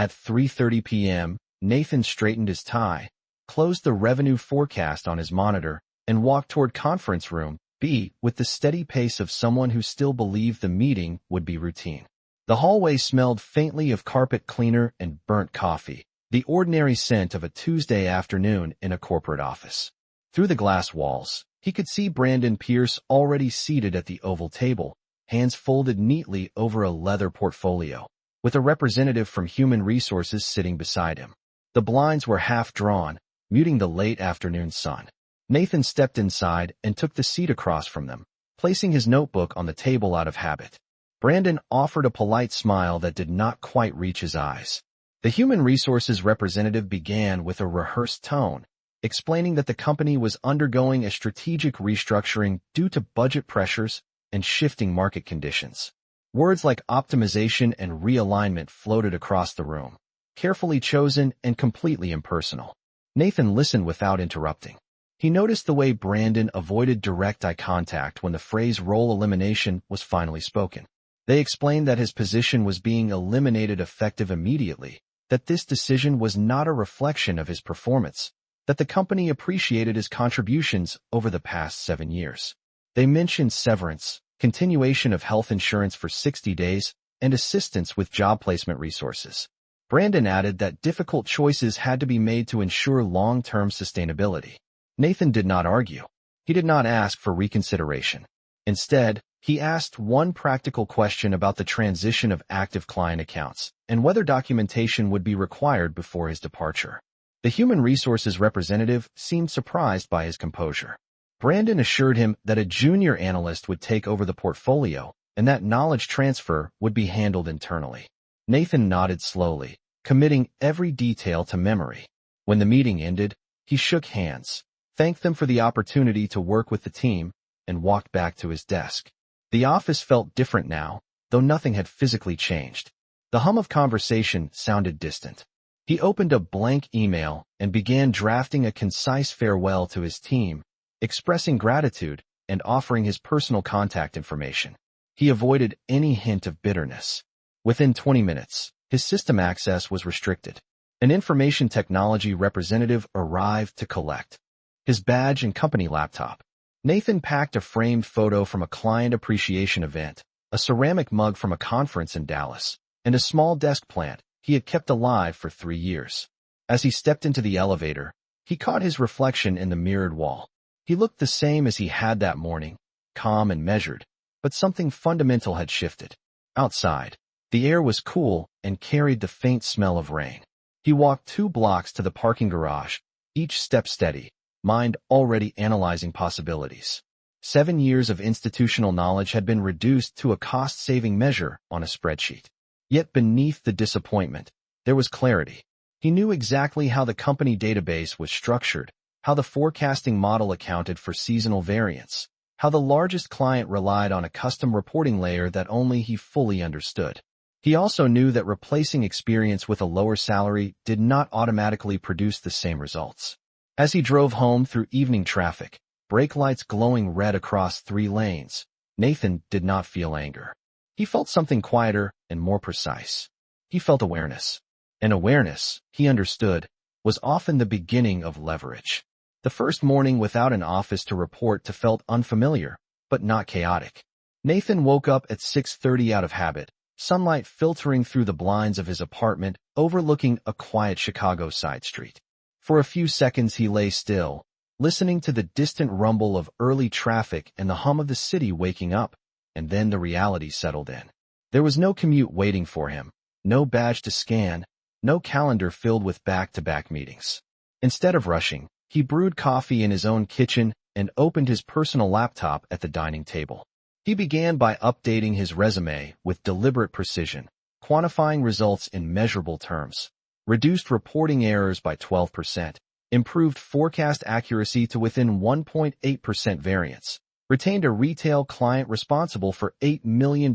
At 3:30 p.m., Nathan straightened his tie, closed the revenue forecast on his monitor, and walked toward conference room B with the steady pace of someone who still believed the meeting would be routine. The hallway smelled faintly of carpet cleaner and burnt coffee, the ordinary scent of a Tuesday afternoon in a corporate office. Through the glass walls, he could see Brandon Pierce already seated at the oval table, hands folded neatly over a leather portfolio, with a representative from Human Resources sitting beside him. The blinds were half drawn, muting the late afternoon sun. Nathan stepped inside and took the seat across from them, placing his notebook on the table out of habit. Brandon offered a polite smile that did not quite reach his eyes. The Human Resources representative began with a rehearsed tone, explaining that the company was undergoing a strategic restructuring due to budget pressures and shifting market conditions. Words like optimization and realignment floated across the room, carefully chosen and completely impersonal. Nathan listened without interrupting. He noticed the way Brandon avoided direct eye contact when the phrase role elimination was finally spoken. They explained that his position was being eliminated effective immediately, that this decision was not a reflection of his performance, that the company appreciated his contributions over the past 7 years. They mentioned severance, continuation of health insurance for 60 days, and assistance with job placement resources. Brandon added that difficult choices had to be made to ensure long-term sustainability. Nathan did not argue. He did not ask for reconsideration. Instead, he asked one practical question about the transition of active client accounts and whether documentation would be required before his departure. The Human Resources representative seemed surprised by his composure. Brandon assured him that a junior analyst would take over the portfolio and that knowledge transfer would be handled internally. Nathan nodded slowly, committing every detail to memory. When the meeting ended, he shook hands, thanked them for the opportunity to work with the team, and walked back to his desk. The office felt different now, though nothing had physically changed. The hum of conversation sounded distant. He opened a blank email and began drafting a concise farewell to his team, expressing gratitude and offering his personal contact information. He avoided any hint of bitterness. Within 20 minutes, his system access was restricted. An information technology representative arrived to collect his badge and company laptop. Nathan packed a framed photo from a client appreciation event, a ceramic mug from a conference in Dallas, and a small desk plant he had kept alive for 3 years. As he stepped into the elevator, he caught his reflection in the mirrored wall. He looked the same as he had that morning, calm and measured, but something fundamental had shifted. Outside, the air was cool and carried the faint smell of rain. He walked 2 blocks to the parking garage, each step steady, mind already analyzing possibilities. 7 years of institutional knowledge had been reduced to a cost-saving measure on a spreadsheet. Yet beneath the disappointment, there was clarity. He knew exactly how the company database was structured, how the forecasting model accounted for seasonal variance, how the largest client relied on a custom reporting layer that only he fully understood. He also knew that replacing experience with a lower salary did not automatically produce the same results. As he drove home through evening traffic, brake lights glowing red across 3 lanes, Nathan did not feel anger. He felt something quieter and more precise. He felt awareness. And awareness, he understood, was often the beginning of leverage. The first morning without an office to report to felt unfamiliar, but not chaotic. Nathan woke up at 6:30 out of habit, sunlight filtering through the blinds of his apartment overlooking a quiet Chicago side street. For a few seconds he lay still, listening to the distant rumble of early traffic and the hum of the city waking up, and then the reality settled in. There was no commute waiting for him, no badge to scan, no calendar filled with back-to-back meetings. Instead of rushing, he brewed coffee in his own kitchen and opened his personal laptop at the dining table. He began by updating his resume with deliberate precision, quantifying results in measurable terms, reduced reporting errors by 12%, improved forecast accuracy to within 1.8% variance, retained a retail client responsible for $8 million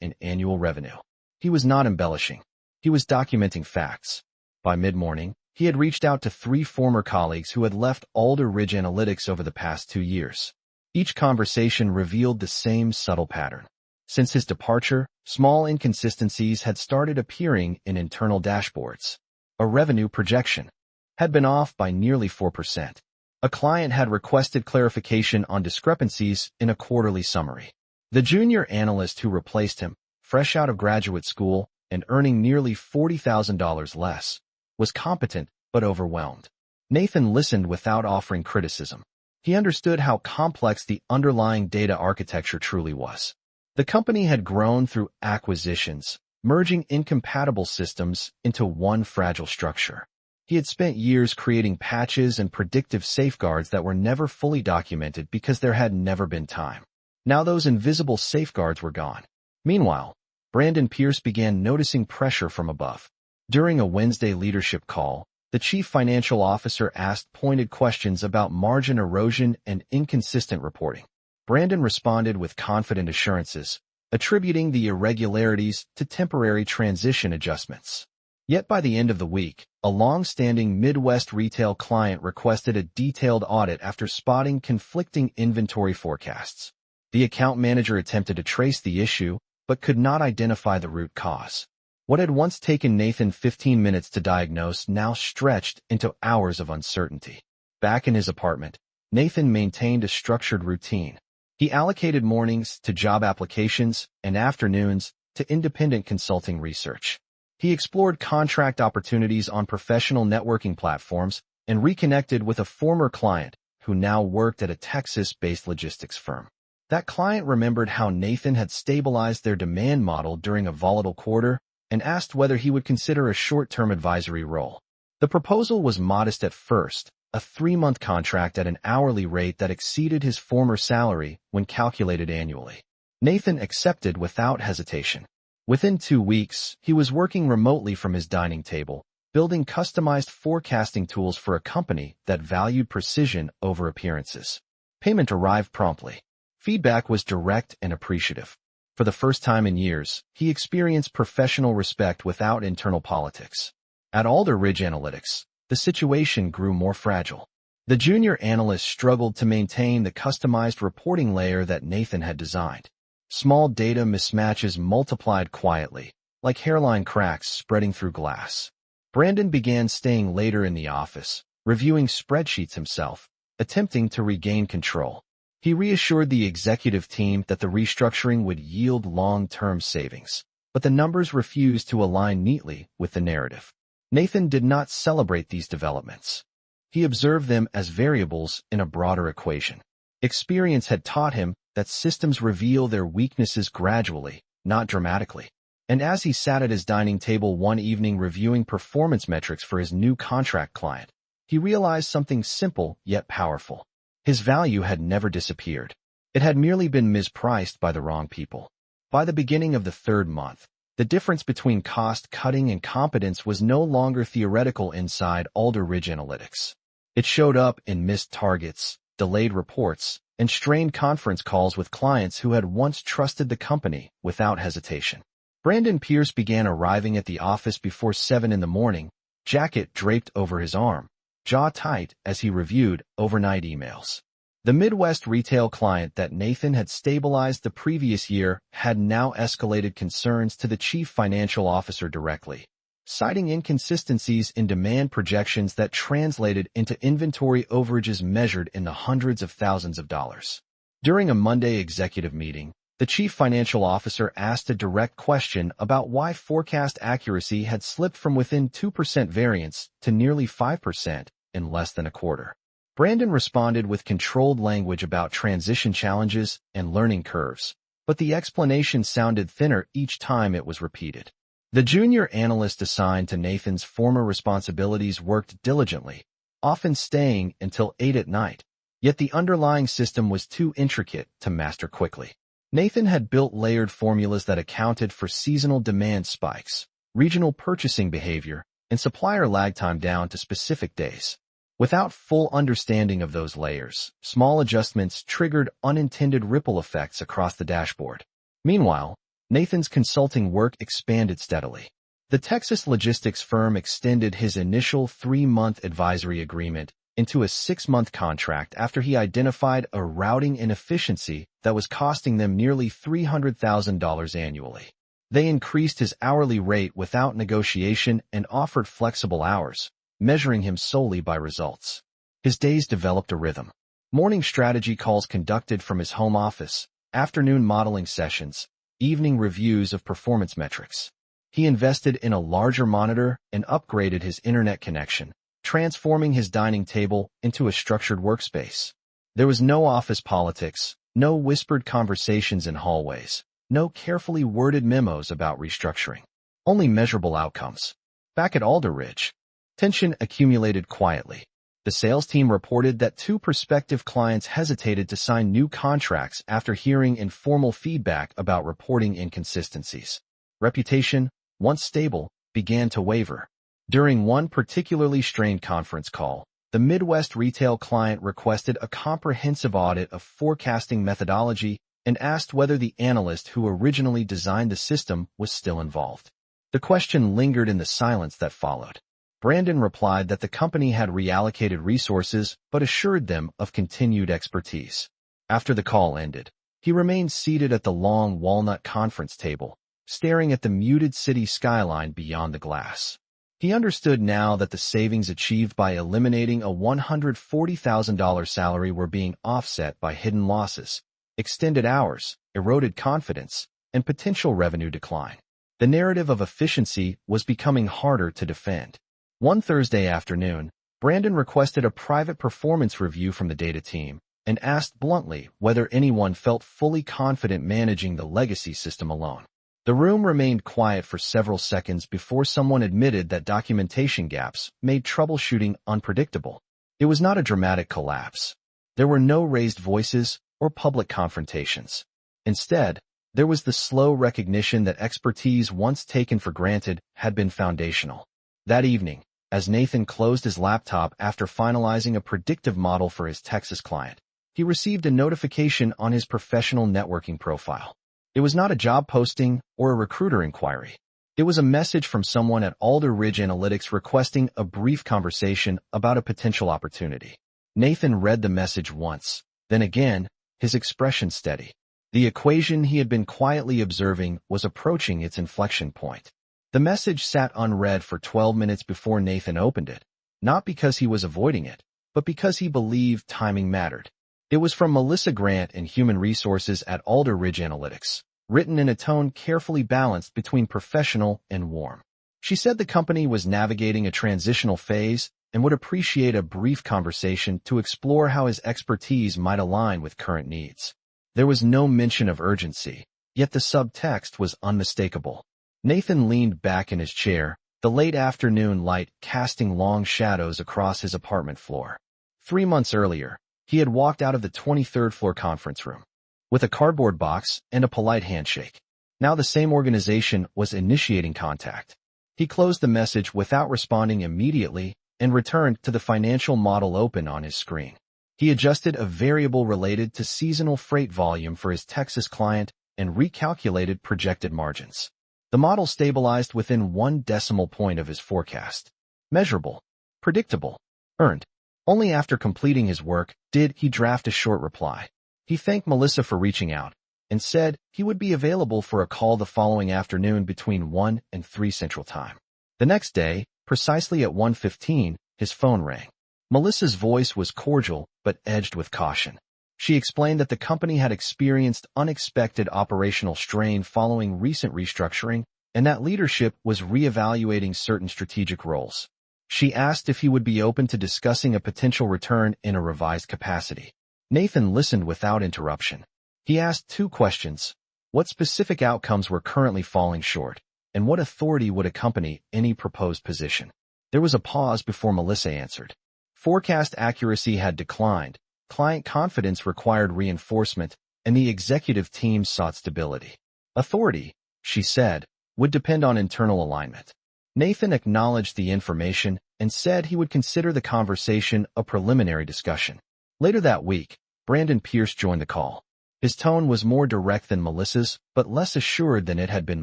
in annual revenue. He was not embellishing. He was documenting facts. By mid-morning, he had reached out to 3 former colleagues who had left Alder Ridge Analytics over the past 2 years. Each conversation revealed the same subtle pattern. Since his departure, Small inconsistencies had started appearing in internal dashboards. A revenue projection had been off by nearly 4%. A client had requested clarification on discrepancies in a quarterly summary. The junior analyst who replaced him, fresh out of graduate school and earning nearly $40,000 less, was competent but overwhelmed. Nathan listened without offering criticism. He understood how complex the underlying data architecture truly was. The company had grown through acquisitions, merging incompatible systems into one fragile structure. He had spent years creating patches and predictive safeguards that were never fully documented because there had never been time. Now those invisible safeguards were gone. Meanwhile, Brandon Pierce began noticing pressure from above. During a Wednesday leadership call, the chief financial officer asked pointed questions about margin erosion and inconsistent reporting. Brandon responded with confident assurances, attributing the irregularities to temporary transition adjustments. Yet by the end of the week, a long-standing Midwest retail client requested a detailed audit after spotting conflicting inventory forecasts. The account manager attempted to trace the issue, but could not identify the root cause. What had once taken Nathan 15 minutes to diagnose now stretched into hours of uncertainty. Back in his apartment, Nathan maintained a structured routine. He allocated mornings to job applications and afternoons to independent consulting research. He explored contract opportunities on professional networking platforms and reconnected with a former client who now worked at a Texas-based logistics firm. That client remembered how Nathan had stabilized their demand model during a volatile quarter and asked whether he would consider a short-term advisory role. The proposal was modest at first, a 3-month contract at an hourly rate that exceeded his former salary when calculated annually. Nathan accepted without hesitation. Within 2 weeks, he was working remotely from his dining table, building customized forecasting tools for a company that valued precision over appearances. Payment arrived promptly. Feedback was direct and appreciative. For the first time in years, he experienced professional respect without internal politics. At Alder Ridge Analytics, the situation grew more fragile. The junior analyst struggled to maintain the customized reporting layer that Nathan had designed. Small data mismatches multiplied quietly, like hairline cracks spreading through glass. Brandon began staying later in the office, reviewing spreadsheets himself, attempting to regain control. He reassured the executive team that the restructuring would yield long-term savings, but the numbers refused to align neatly with the narrative. Nathan did not celebrate these developments. He observed them as variables in a broader equation. Experience had taught him that systems reveal their weaknesses gradually, not dramatically. And as he sat at his dining table one evening reviewing performance metrics for his new contract client, he realized something simple yet powerful. His value had never disappeared. It had merely been mispriced by the wrong people. By the beginning of the 3rd month, the difference between cost-cutting and competence was no longer theoretical inside Alder Ridge Analytics. It showed up in missed targets, delayed reports, and strained conference calls with clients who had once trusted the company without hesitation. Brandon Pierce began arriving at the office before 7 in the morning, jacket draped over his arm, jaw tight as he reviewed overnight emails. The Midwest retail client that Nathan had stabilized the previous year had now escalated concerns to the chief financial officer directly, citing inconsistencies in demand projections that translated into inventory overages measured in the hundreds of thousands of dollars. During a Monday executive meeting, the chief financial officer asked a direct question about why forecast accuracy had slipped from within 2% variance to nearly 5% in less than a quarter. Brandon responded with controlled language about transition challenges and learning curves, but the explanation sounded thinner each time it was repeated. The junior analyst assigned to Nathan's former responsibilities worked diligently, often staying until 8 at night, yet the underlying system was too intricate to master quickly. Nathan had built layered formulas that accounted for seasonal demand spikes, regional purchasing behavior, and supplier lag time down to specific days. Without full understanding of those layers, small adjustments triggered unintended ripple effects across the dashboard. Meanwhile, Nathan's consulting work expanded steadily. The Texas logistics firm extended his initial 3-month advisory agreement into a 6-month contract after he identified a routing inefficiency that was costing them nearly $300,000 annually. They increased his hourly rate without negotiation and offered flexible hours, measuring him solely by results. His days developed a rhythm. Morning strategy calls conducted from his home office, afternoon modeling sessions, evening reviews of performance metrics. He invested in a larger monitor and upgraded his internet connection, transforming his dining table into a structured workspace. There was no office politics, no whispered conversations in hallways, no carefully worded memos about restructuring. Only measurable outcomes. Back at Alderidge, tension accumulated quietly. The sales team reported that 2 prospective clients hesitated to sign new contracts after hearing informal feedback about reporting inconsistencies. Reputation, once stable, began to waver. During one particularly strained conference call, the Midwest retail client requested a comprehensive audit of forecasting methodology and asked whether the analyst who originally designed the system was still involved. The question lingered in the silence that followed. Brandon replied that the company had reallocated resources but assured them of continued expertise. After the call ended, he remained seated at the long walnut conference table, staring at the muted city skyline beyond the glass. He understood now that the savings achieved by eliminating a $140,000 salary were being offset by hidden losses, extended hours, eroded confidence, and potential revenue decline. The narrative of efficiency was becoming harder to defend. One Thursday afternoon, Brandon requested a private performance review from the data team and asked bluntly whether anyone felt fully confident managing the legacy system alone. The room remained quiet for several seconds before someone admitted that documentation gaps made troubleshooting unpredictable. It was not a dramatic collapse. There were no raised voices or public confrontations. Instead, there was the slow recognition that expertise once taken for granted had been foundational. That evening, as Nathan closed his laptop after finalizing a predictive model for his Texas client, he received a notification on his professional networking profile. It was not a job posting or a recruiter inquiry. It was a message from someone at Alderidge Analytics requesting a brief conversation about a potential opportunity. Nathan read the message once, then again, his expression steady. The equation he had been quietly observing was approaching its inflection point. The message sat unread for 12 minutes before Nathan opened it, not because he was avoiding it, but because he believed timing mattered. It was from Melissa Grant in Human Resources at Alderidge Analytics, written in a tone carefully balanced between professional and warm. She said the company was navigating a transitional phase and would appreciate a brief conversation to explore how his expertise might align with current needs. There was no mention of urgency, yet the subtext was unmistakable. Nathan leaned back in his chair, the late afternoon light casting long shadows across his apartment floor. 3 months earlier, he had walked out of the 23rd floor conference room with a cardboard box and a polite handshake. Now the same organization was initiating contact. He closed the message without responding immediately and returned to the financial model open on his screen. He adjusted a variable related to seasonal freight volume for his Texas client and recalculated projected margins. The model stabilized within 1 decimal point of his forecast. Measurable, predictable, earned. Only after completing his work did he draft a short reply. He thanked Melissa for reaching out and said he would be available for a call the following afternoon between 1 and 3 Central Time. The next day, precisely at 1:15, his phone rang. Melissa's voice was cordial but edged with caution. She explained that the company had experienced unexpected operational strain following recent restructuring and that leadership was reevaluating certain strategic roles. She asked if he would be open to discussing a potential return in a revised capacity. Nathan listened without interruption. He asked 2 questions. What specific outcomes were currently falling short, and what authority would accompany any proposed position? There was a pause before Melissa answered. Forecast accuracy had declined, client confidence required reinforcement, and the executive team sought stability. Authority, she said, would depend on internal alignment. Nathan acknowledged the information and said he would consider the conversation a preliminary discussion. Later that week, Brandon Pierce joined the call. His tone was more direct than Melissa's, but less assured than it had been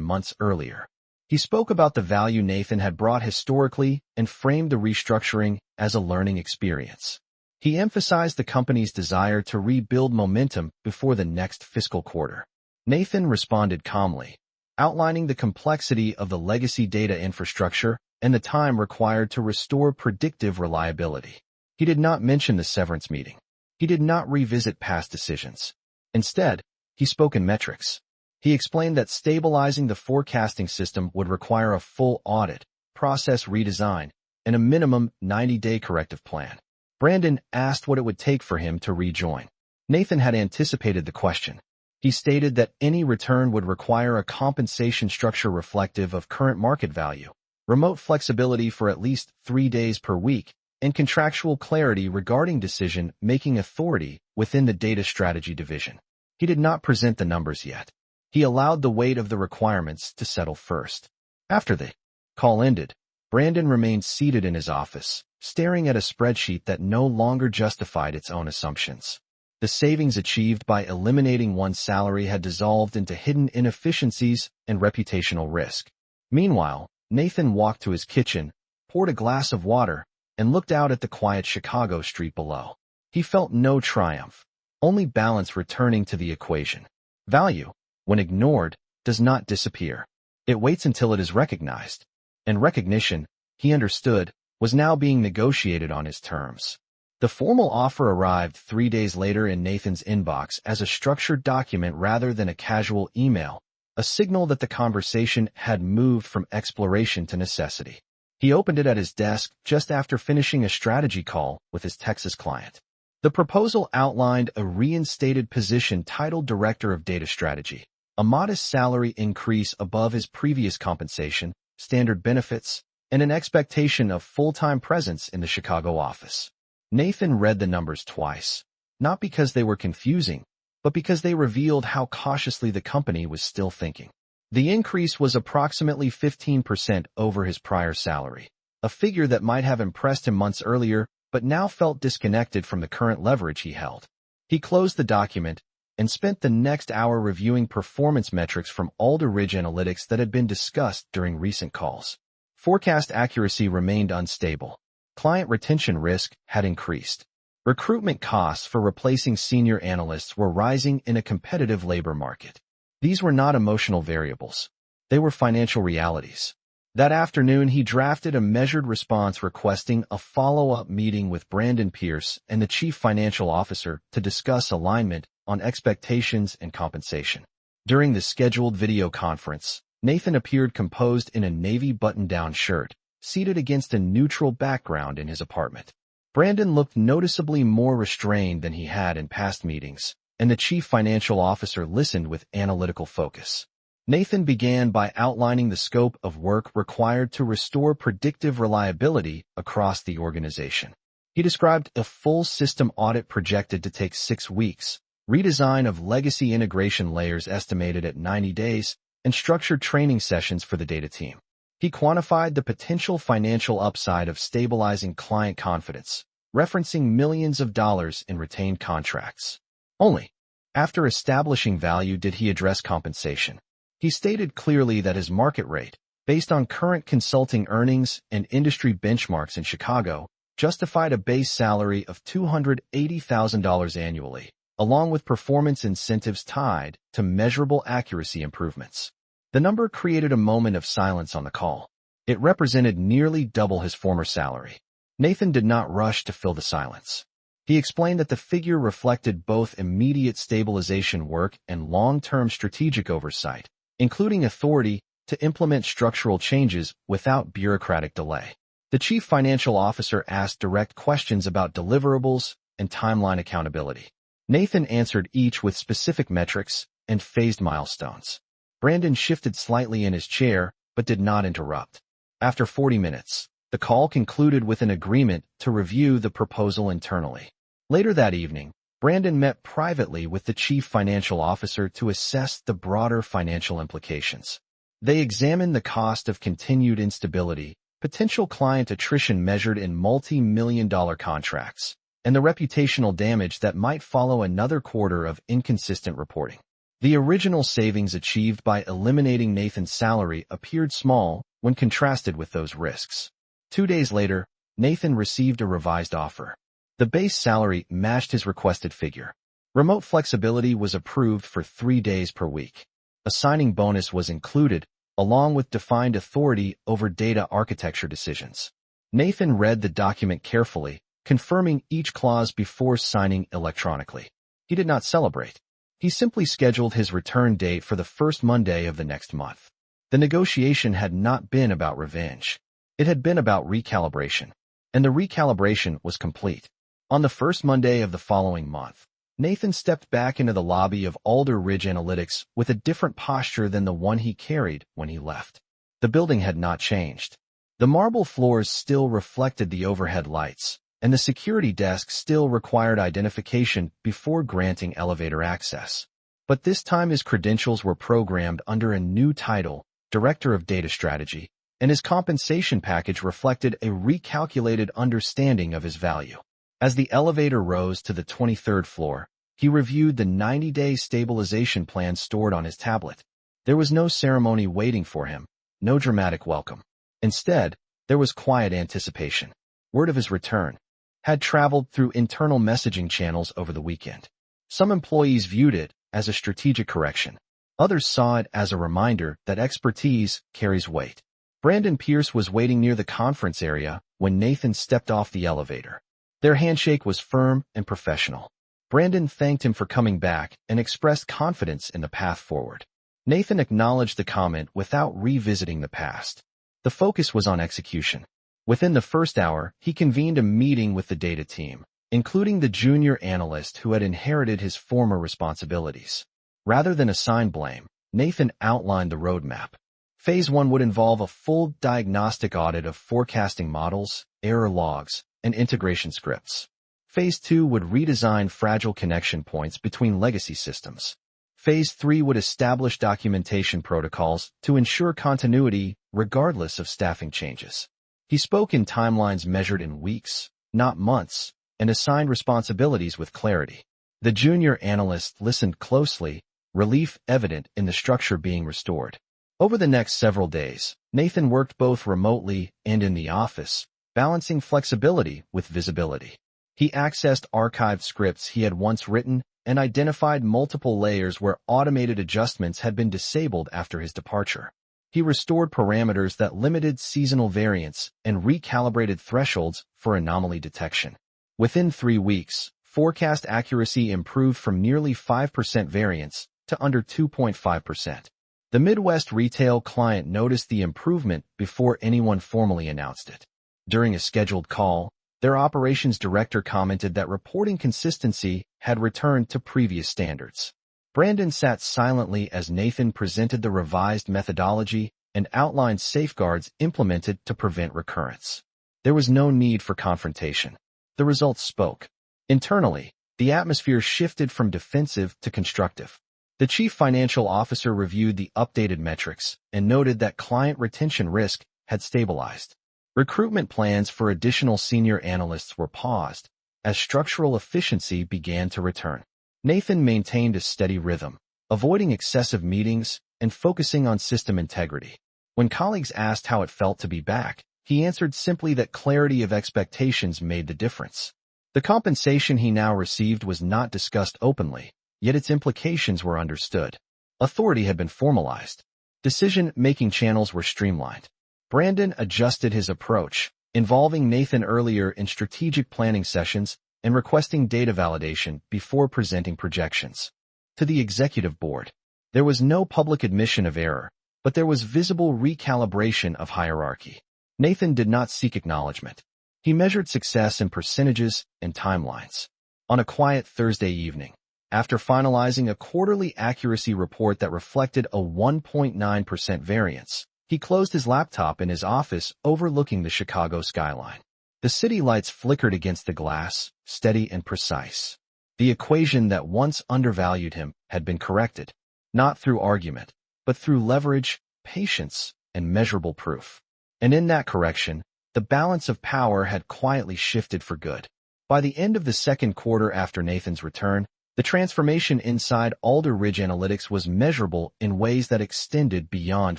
months earlier. He spoke about the value Nathan had brought historically and framed the restructuring as a learning experience. He emphasized the company's desire to rebuild momentum before the next fiscal quarter. Nathan responded calmly. outlining the complexity of the legacy data infrastructure and the time required to restore predictive reliability. He did not mention the severance meeting. He did not revisit past decisions. Instead, he spoke in metrics. He explained that stabilizing the forecasting system would require a full audit, process redesign, and a minimum 90-day corrective plan. Brandon asked what it would take for him to rejoin. Nathan had anticipated the question. He stated that any return would require a compensation structure reflective of current market value, remote flexibility for at least 3 days per week, and contractual clarity regarding decision-making authority within the data strategy division. He did not present the numbers yet. He allowed the weight of the requirements to settle first. After the call ended, Brandon remained seated in his office, staring at a spreadsheet that no longer justified its own assumptions. The savings achieved by eliminating one salary had dissolved into hidden inefficiencies and reputational risk. Meanwhile, Nathan walked to his kitchen, poured a glass of water, and looked out at the quiet Chicago street below. He felt no triumph, only balance returning to the equation. Value, when ignored, does not disappear. It waits until it is recognized. And recognition, he understood, was now being negotiated on his terms. The formal offer arrived 3 days later in Nathan's inbox as a structured document rather than a casual email, a signal that the conversation had moved from exploration to necessity. He opened it at his desk just after finishing a strategy call with his Texas client. The proposal outlined a reinstated position titled Director of Data Strategy, a modest salary increase above his previous compensation, standard benefits, and an expectation of full-time presence in the Chicago office. Nathan read the numbers twice, not because they were confusing, but because they revealed how cautiously the company was still thinking. The increase was approximately 15% over his prior salary, a figure that might have impressed him months earlier but now felt disconnected from the current leverage he held. He closed the document and spent the next hour reviewing performance metrics from Alder Ridge Analytics that had been discussed during recent calls. Forecast accuracy remained unstable. Client retention risk had increased. Recruitment costs for replacing senior analysts were rising in a competitive labor market. These were not emotional variables. They were financial realities. That afternoon, he drafted a measured response requesting a follow-up meeting with Brandon Pierce and the Chief Financial Officer to discuss alignment on expectations and compensation. During the scheduled video conference, Nathan appeared composed in a navy button-down shirt, seated against a neutral background in his apartment. Brandon looked noticeably more restrained than he had in past meetings, and the Chief Financial Officer listened with analytical focus. Nathan began by outlining the scope of work required to restore predictive reliability across the organization. He described a full system audit projected to take 6 weeks, redesign of legacy integration layers estimated at 90 days, and structured training sessions for the data team. He quantified the potential financial upside of stabilizing client confidence, referencing millions of dollars in retained contracts. Only after establishing value did he address compensation. He stated clearly that his market rate, based on current consulting earnings and industry benchmarks in Chicago, justified a base salary of $280,000 annually, along with performance incentives tied to measurable accuracy improvements. The number created a moment of silence on the call. It represented nearly double his former salary. Nathan did not rush to fill the silence. He explained that the figure reflected both immediate stabilization work and long-term strategic oversight, including authority to implement structural changes without bureaucratic delay. The Chief Financial Officer asked direct questions about deliverables and timeline accountability. Nathan answered each with specific metrics and phased milestones. Brandon shifted slightly in his chair, but did not interrupt. After 40 minutes, the call concluded with an agreement to review the proposal internally. Later that evening, Brandon met privately with the Chief Financial Officer to assess the broader financial implications. They examined the cost of continued instability, potential client attrition measured in multi-million-dollar contracts, and the reputational damage that might follow another quarter of inconsistent reporting. The original savings achieved by eliminating Nathan's salary appeared small when contrasted with those risks. 2 days later, Nathan received a revised offer. The base salary matched his requested figure. Remote flexibility was approved for 3 days per week. A signing bonus was included, along with defined authority over data architecture decisions. Nathan read the document carefully, confirming each clause before signing electronically. He did not celebrate. He simply scheduled his return date for the first Monday of the next month. The negotiation had not been about revenge. It had been about recalibration. And the recalibration was complete. On the first Monday of the following month, Nathan stepped back into the lobby of Alder Ridge Analytics with a different posture than the one he carried when he left. The building had not changed. The marble floors still reflected the overhead lights, and the security desk still required identification before granting elevator access. But this time his credentials were programmed under a new title, Director of Data Strategy, and his compensation package reflected a recalculated understanding of his value. As the elevator rose to the 23rd floor, he reviewed the 90-day stabilization plan stored on his tablet. There was no ceremony waiting for him, no dramatic welcome. Instead, there was quiet anticipation. Word of his return had traveled through internal messaging channels over the weekend. Some employees viewed it as a strategic correction. Others saw it as a reminder that expertise carries weight. Brandon Pierce was waiting near the conference area when Nathan stepped off the elevator. Their handshake was firm and professional. Brandon thanked him for coming back and expressed confidence in the path forward. Nathan acknowledged the comment without revisiting the past. The focus was on execution. Within the first hour, he convened a meeting with the data team, including the junior analyst who had inherited his former responsibilities. Rather than assign blame, Nathan outlined the roadmap. Phase 1 would involve a full diagnostic audit of forecasting models, error logs, and integration scripts. Phase 2 would redesign fragile connection points between legacy systems. Phase 3 would establish documentation protocols to ensure continuity regardless of staffing changes. He spoke in timelines measured in weeks, not months, and assigned responsibilities with clarity. The junior analyst listened closely, relief evident in the structure being restored. Over the next several days, Nathan worked both remotely and in the office, balancing flexibility with visibility. He accessed archived scripts he had once written and identified multiple layers where automated adjustments had been disabled after his departure. He restored parameters that limited seasonal variance and recalibrated thresholds for anomaly detection. Within 3 weeks, forecast accuracy improved from nearly 5% variance to under 2.5%. The Midwest retail client noticed the improvement before anyone formally announced it. During a scheduled call, their operations director commented that reporting consistency had returned to previous standards. Brandon sat silently as Nathan presented the revised methodology and outlined safeguards implemented to prevent recurrence. There was no need for confrontation. The results spoke. Internally, the atmosphere shifted from defensive to constructive. The chief financial officer reviewed the updated metrics and noted that client retention risk had stabilized. Recruitment plans for additional senior analysts were paused as structural efficiency began to return. Nathan maintained a steady rhythm, avoiding excessive meetings and focusing on system integrity. When colleagues asked how it felt to be back, he answered simply that clarity of expectations made the difference. The compensation he now received was not discussed openly, yet its implications were understood. Authority had been formalized. Decision-making channels were streamlined. Brandon adjusted his approach, involving Nathan earlier in strategic planning sessions and requesting data validation before presenting projections. To the executive board, there was no public admission of error, but there was visible recalibration of hierarchy. Nathan did not seek acknowledgement. He measured success in percentages and timelines. On a quiet Thursday evening, after finalizing a quarterly accuracy report that reflected a 1.9% variance, he closed his laptop in his office overlooking the Chicago skyline. The city lights flickered against the glass, steady and precise. The equation that once undervalued him had been corrected, not through argument, but through leverage, patience, and measurable proof. And in that correction, the balance of power had quietly shifted for good. By the end of the second quarter after Nathan's return, the transformation inside Alder Ridge Analytics was measurable in ways that extended beyond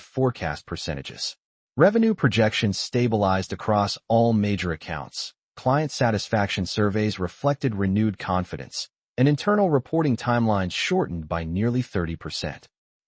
forecast percentages. Revenue projections stabilized across all major accounts. Client satisfaction surveys reflected renewed confidence, and internal reporting timelines shortened by nearly 30%.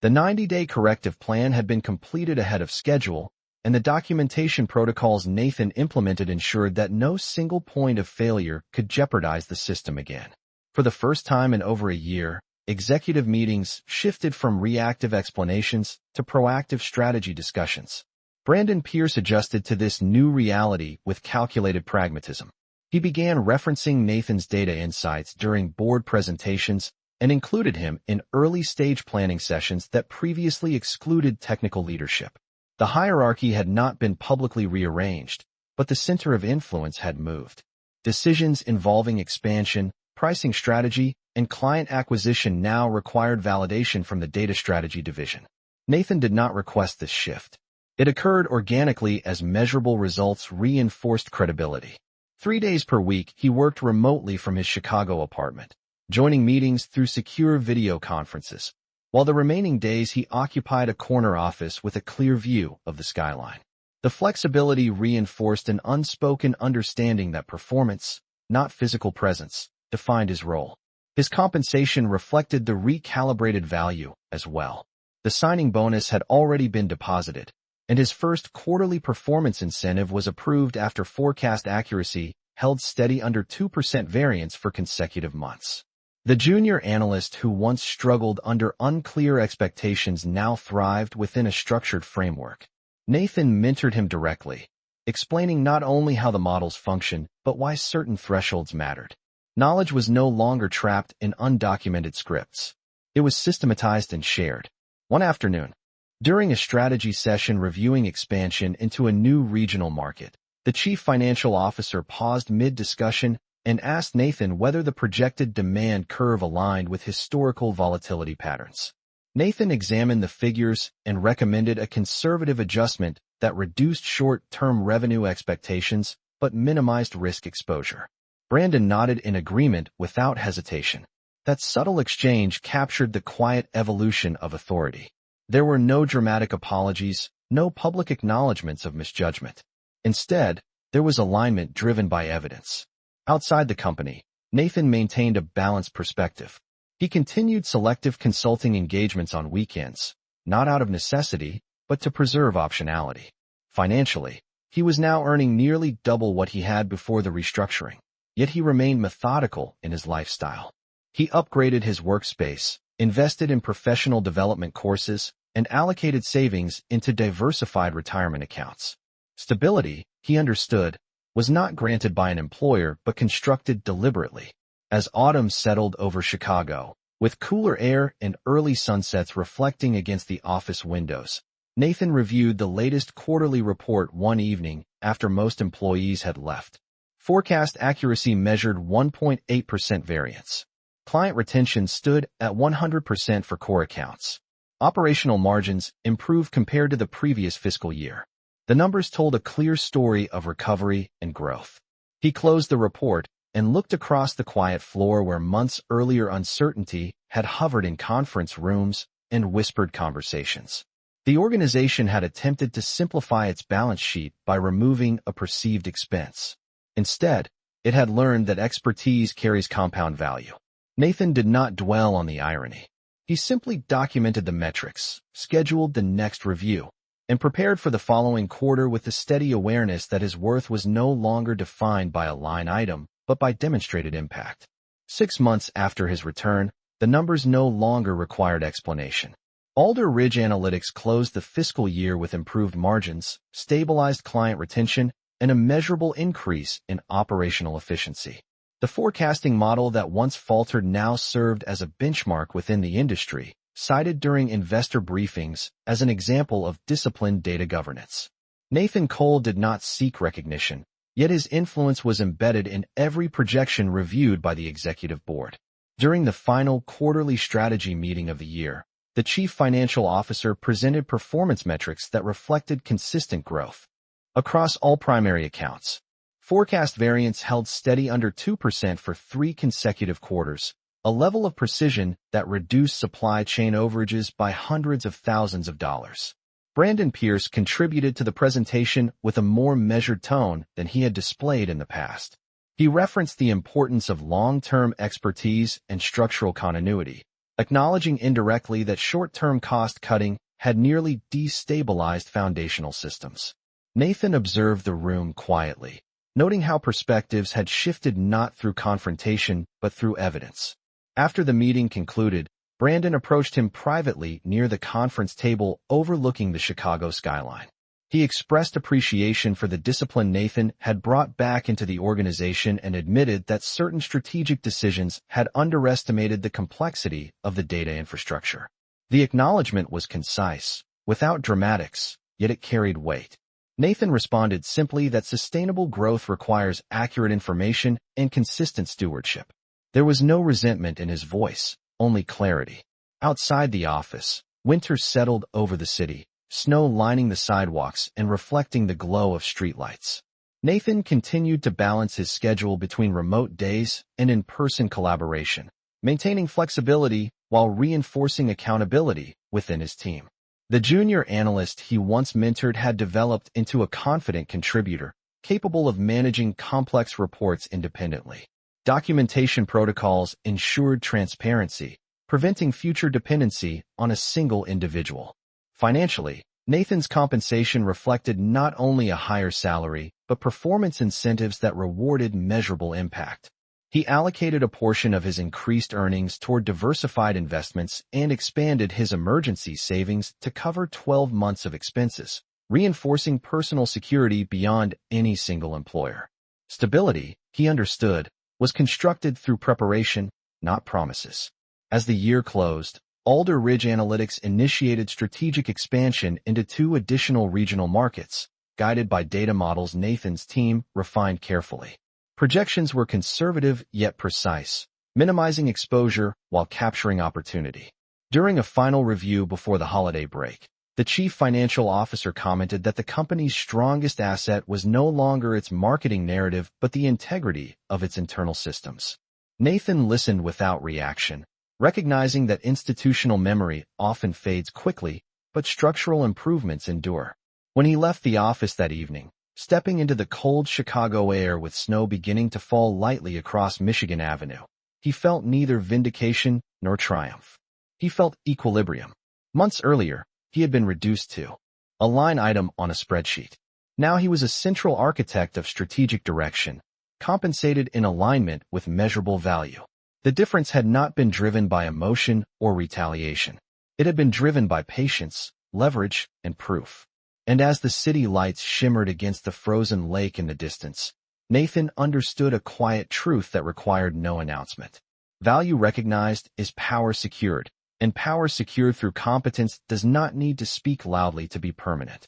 The 90-day corrective plan had been completed ahead of schedule, and the documentation protocols Nathan implemented ensured that no single point of failure could jeopardize the system again. For the first time in over a year, executive meetings shifted from reactive explanations to proactive strategy discussions. Brandon Pierce adjusted to this new reality with calculated pragmatism. He began referencing Nathan's data insights during board presentations and included him in early-stage planning sessions that previously excluded technical leadership. The hierarchy had not been publicly rearranged, but the center of influence had moved. Decisions involving expansion, pricing strategy, and client acquisition now required validation from the data strategy division. Nathan did not request this shift. It occurred organically as measurable results reinforced credibility. 3 days per week, he worked remotely from his Chicago apartment, joining meetings through secure video conferences, while the remaining days he occupied a corner office with a clear view of the skyline. The flexibility reinforced an unspoken understanding that performance, not physical presence, defined his role. His compensation reflected the recalibrated value as well. The signing bonus had already been deposited, and his first quarterly performance incentive was approved after forecast accuracy held steady under 2% variance for consecutive months. The junior analyst who once struggled under unclear expectations now thrived within a structured framework. Nathan mentored him directly, explaining not only how the models function, but why certain thresholds mattered. Knowledge was no longer trapped in undocumented scripts. It was systematized and shared. One afternoon, during a strategy session reviewing expansion into a new regional market, the chief financial officer paused mid-discussion and asked Nathan whether the projected demand curve aligned with historical volatility patterns. Nathan examined the figures and recommended a conservative adjustment that reduced short-term revenue expectations but minimized risk exposure. Brandon nodded in agreement without hesitation. That subtle exchange captured the quiet evolution of authority. There were no dramatic apologies, no public acknowledgments of misjudgment. Instead, there was alignment driven by evidence. Outside the company, Nathan maintained a balanced perspective. He continued selective consulting engagements on weekends, not out of necessity, but to preserve optionality. Financially, he was now earning nearly double what he had before the restructuring, yet he remained methodical in his lifestyle. He upgraded his workspace, invested in professional development courses, and allocated savings into diversified retirement accounts. Stability, he understood, was not granted by an employer but constructed deliberately. As autumn settled over Chicago, with cooler air and early sunsets reflecting against the office windows, Nathan reviewed the latest quarterly report one evening after most employees had left. Forecast accuracy measured 1.8% variance. Client retention stood at 100% for core accounts. Operational margins improved compared to the previous fiscal year. The numbers told a clear story of recovery and growth. He closed the report and looked across the quiet floor where months earlier uncertainty had hovered in conference rooms and whispered conversations. The organization had attempted to simplify its balance sheet by removing a perceived expense. Instead, it had learned that expertise carries compound value. Nathan did not dwell on the irony. He simply documented the metrics, scheduled the next review, and prepared for the following quarter with the steady awareness that his worth was no longer defined by a line item, but by demonstrated impact. 6 months after his return, the numbers no longer required explanation. Alder Ridge Analytics closed the fiscal year with improved margins, stabilized client retention, and a measurable increase in operational efficiency. The forecasting model that once faltered now served as a benchmark within the industry, cited during investor briefings as an example of disciplined data governance. Nathan Cole did not seek recognition, yet his influence was embedded in every projection reviewed by the executive board. During the final quarterly strategy meeting of the year, the chief financial officer presented performance metrics that reflected consistent growth. Across all primary accounts, forecast variance held steady under 2% for 3 consecutive quarters, a level of precision that reduced supply chain overages by hundreds of thousands of dollars. Brandon Pierce contributed to the presentation with a more measured tone than he had displayed in the past. He referenced the importance of long-term expertise and structural continuity, acknowledging indirectly that short-term cost-cutting had nearly destabilized foundational systems. Nathan observed the room quietly, noting how perspectives had shifted not through confrontation but through evidence. After the meeting concluded, Brandon approached him privately near the conference table overlooking the Chicago skyline. He expressed appreciation for the discipline Nathan had brought back into the organization and admitted that certain strategic decisions had underestimated the complexity of the data infrastructure. The acknowledgement was concise, without dramatics, yet it carried weight. Nathan responded simply that sustainable growth requires accurate information and consistent stewardship. There was no resentment in his voice, only clarity. Outside the office, winter settled over the city, snow lining the sidewalks and reflecting the glow of streetlights. Nathan continued to balance his schedule between remote days and in-person collaboration, maintaining flexibility while reinforcing accountability within his team. The junior analyst he once mentored had developed into a confident contributor, capable of managing complex reports independently. Documentation protocols ensured transparency, preventing future dependency on a single individual. Financially, Nathan's compensation reflected not only a higher salary, but performance incentives that rewarded measurable impact. He allocated a portion of his increased earnings toward diversified investments and expanded his emergency savings to cover 12 months of expenses, reinforcing personal security beyond any single employer. Stability, he understood, was constructed through preparation, not promises. As the year closed, Alder Ridge Analytics initiated strategic expansion into 2 additional regional markets, guided by data models Nathan's team refined carefully. Projections were conservative yet precise, minimizing exposure while capturing opportunity. During a final review before the holiday break, the chief financial officer commented that the company's strongest asset was no longer its marketing narrative but the integrity of its internal systems. Nathan listened without reaction, recognizing that institutional memory often fades quickly, but structural improvements endure. When he left the office that evening, stepping into the cold Chicago air with snow beginning to fall lightly across Michigan Avenue, he felt neither vindication nor triumph. He felt equilibrium. Months earlier, he had been reduced to a line item on a spreadsheet. Now he was a central architect of strategic direction, compensated in alignment with measurable value. The difference had not been driven by emotion or retaliation. It had been driven by patience, leverage, and proof. And as the city lights shimmered against the frozen lake in the distance, Nathan understood a quiet truth that required no announcement. Value recognized is power secured, and power secured through competence does not need to speak loudly to be permanent.